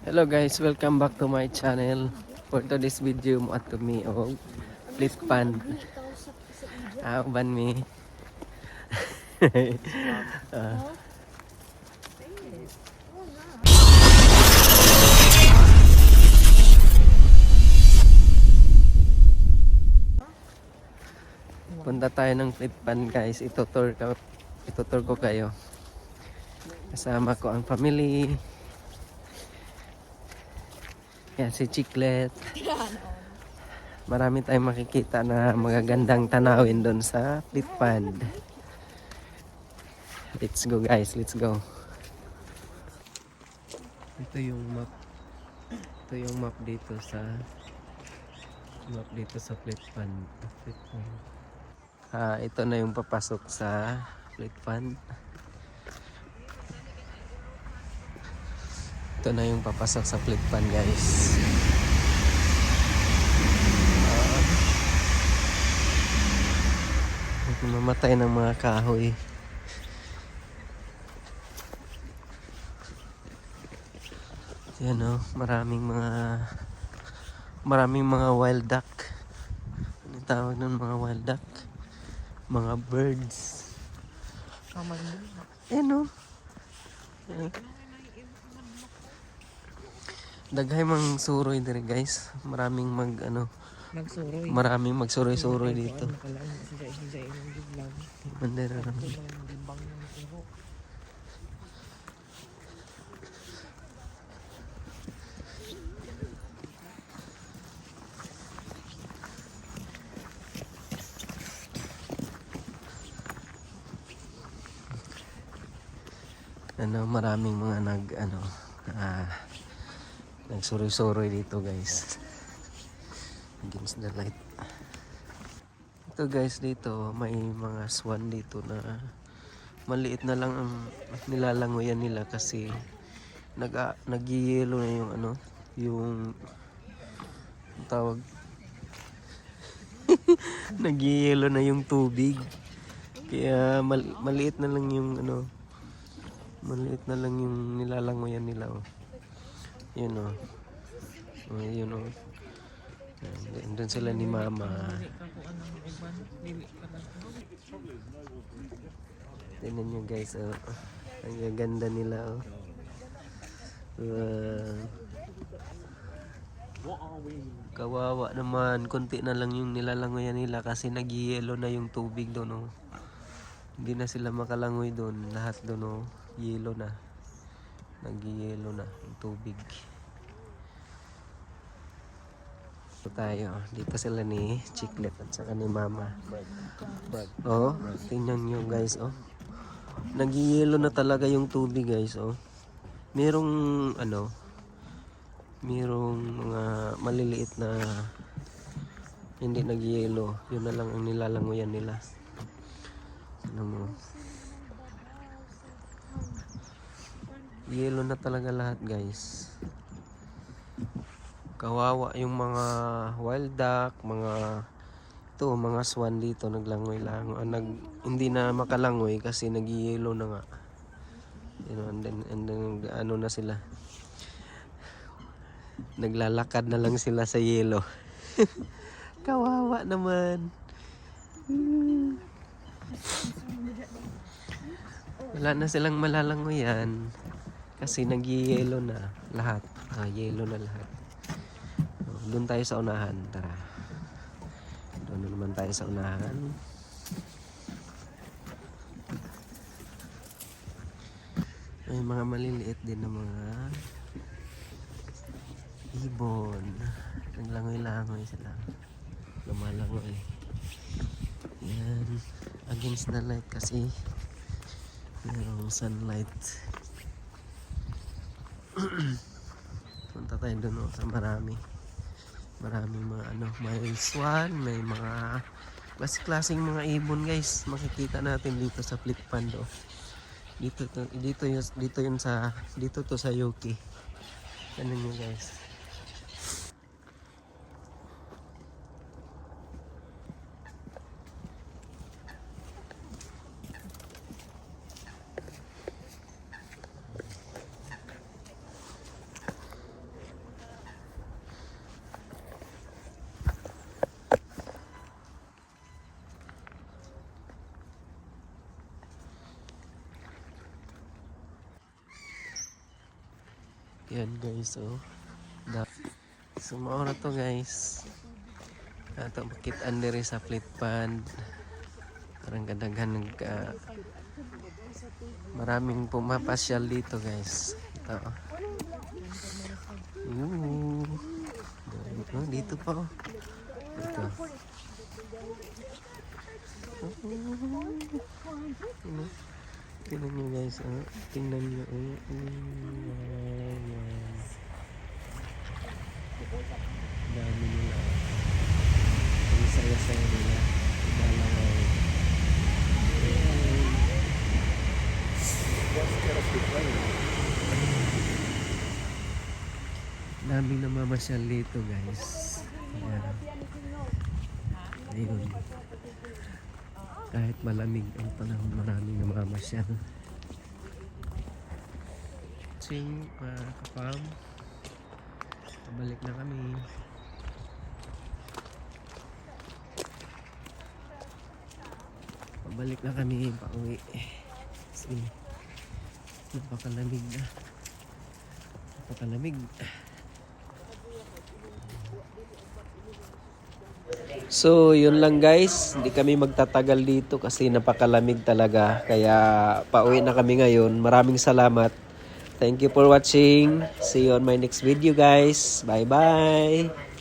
Hello guys, welcome back to my channel. For today's video mo at me og split pan. Ban mi. Ah, punta tayo ng split pan guys. Itutur ko kayo. Kasama ko ang family. Yan si Chiclet. Marami tayong makikita na magagandang tanawin doon sa split pan. Let's go guys, let's go. Ito yung map. Ito yung map dito sa split pan. Ito na yung papasok sa split pan. Ito na yung papasok sa split pan guys. Mamatay ng mga kahoy. Yan o, maraming mga wild duck. Ano tawag nun, mga wild duck? Mga birds. Yan o. Daghay mang suroy diri guys. Maraming magsuroy dito. Bandera naman. Maraming mga nagsuroy-suroy dito guys. Against the light. Ito guys, dito may mga swan dito na maliit na lang ang nilalangoyan nila kasi nag-yellow na yung tawag nag-yellow na yung tubig. Kaya maliit na lang yung nilalangoyan nila Yun yun Andun sila ni mama. Tingnan nyo guys, ang gaganda nila kawawa naman, konti na lang yung nilalangoyan nila kasi nag-yellow na yung tubig doon Hindi na sila makalangoy doon, lahat doon yellow na. Nag-yellow na yung tubig. Tayo. Dito sila ni Chiclet at saka ni Mama. Tingnan nyo guys Nag-yellow na talaga yung tubig guys Merong mga maliliit na hindi nag-yellow. Yun na lang ang nilalangoyan nila. Yellow na talaga lahat guys. Kawawa yung mga wild duck, mga swan dito naglangoy-langoy. Hindi na makalangoy kasi nag-yellow na nga. And then na sila. Naglalakad na lang sila sa yellow. Kawawa naman. Wala na silang malalangoyan kasi nag-yellow na lahat. Yellow na lahat. Doon tayo sa unahan, tara. Doon naman tayo sa unahan. May mga maliliit din na mga ibon. Naglangoy-langoy sila. Lumalangoy. Yan. Against the light kasi mayroong sunlight. Punta tayo doon sa maraming mga may swan, may mga klaseng mga ibon guys. Makikita natin dito sa split pan dito to sa Yuki. Ano nyo guys? Yan guys, oh. So mao na to guys. Ato makitaan diri sa Fleet Pond. Parang kadaghan maraming pumapasyal dito guys. Ito. Yoo. Oh, dito pa oh. Dito. Tingnan nyo guys, oh. Tingnan nyo. Dami nila. Ang saya-saya nila. Ibalangay. Dami na mamasyal dito guys. Ayan. Ayun. Kahit malamig ang panahon, maraming namamasyal. Sing, kapam. Pabalik na kami. Pabalik na kami, pauwi. Kasi napakalamig na. Napakalamig. So, yun lang guys. Hindi kami magtatagal dito kasi napakalamig talaga. Kaya pauwi na kami ngayon. Maraming salamat. Thank you for watching. See you on my next video guys. Bye bye.